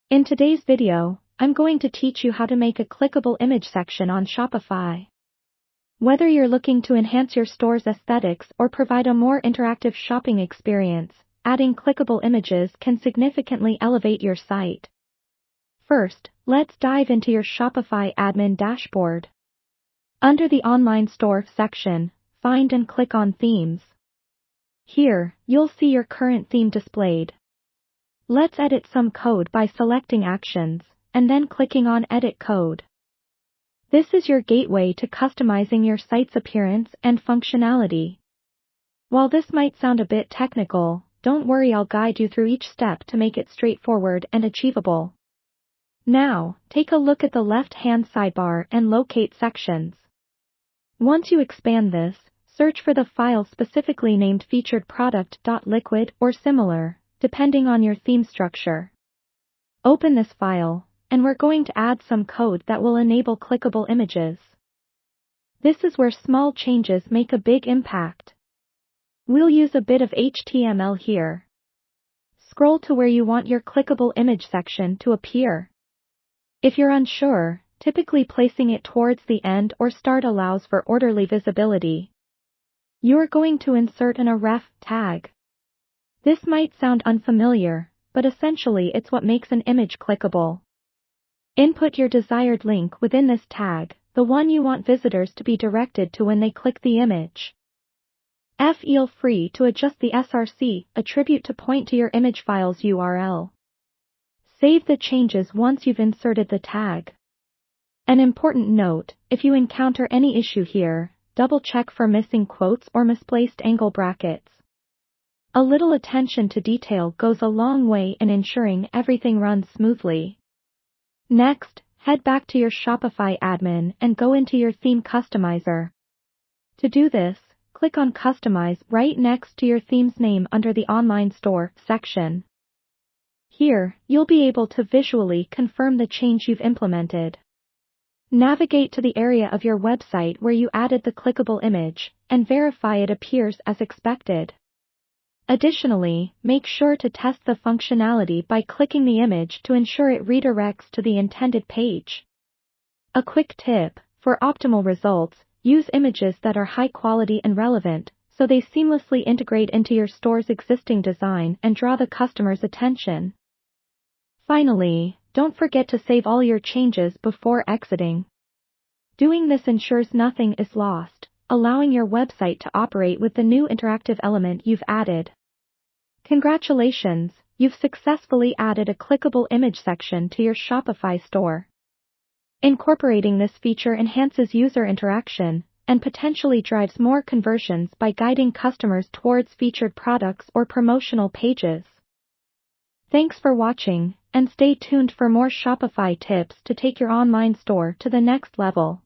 In today's video, I'm going to teach you how to make a clickable image section on Shopify. Whether you're looking to enhance your store's aesthetics or provide a more interactive shopping experience, adding clickable images can significantly elevate your site. First, let's dive into your Shopify admin dashboard. Under the Online Store section, find and click on Themes. Here, you'll see your current theme displayed. Let's edit some code by selecting Actions, and then clicking on Edit Code. This is your gateway to customizing your site's appearance and functionality. While this might sound a bit technical, don't worry, I'll guide you through each step to make it straightforward and achievable. Now, take a look at the left-hand sidebar and locate Sections. Once you expand this, search for the file specifically named featuredproduct.liquid or similar, depending on your theme structure. Open this file, and we're going to add some code that will enable clickable images. This is where small changes make a big impact. We'll use a bit of HTML here. Scroll to where you want your clickable image section to appear. If you're unsure, typically placing it towards the end or start allows for orderly visibility. You're going to insert a ref tag. This might sound unfamiliar, but essentially it's what makes an image clickable. Input your desired link within this tag, the one you want visitors to be directed to when they click the image. Feel free to adjust the src attribute to point to your image file's URL. Save the changes once you've inserted the tag. An important note, if you encounter any issue here, double-check for missing quotes or misplaced angle brackets. A little attention to detail goes a long way in ensuring everything runs smoothly. Next, head back to your Shopify admin and go into your theme customizer. To do this, click on Customize right next to your theme's name under the Online Store section. Here, you'll be able to visually confirm the change you've implemented. Navigate to the area of your website where you added the clickable image, and verify it appears as expected. Additionally, make sure to test the functionality by clicking the image to ensure it redirects to the intended page. A quick tip, for optimal results, use images that are high quality and relevant, so they seamlessly integrate into your store's existing design and draw the customer's attention. Finally, don't forget to save all your changes before exiting. Doing this ensures nothing is lost, allowing your website to operate with the new interactive element you've added. Congratulations, you've successfully added a clickable image section to your Shopify store. Incorporating this feature enhances user interaction and potentially drives more conversions by guiding customers towards featured products or promotional pages. Thanks for watching, and stay tuned for more Shopify tips to take your online store to the next level.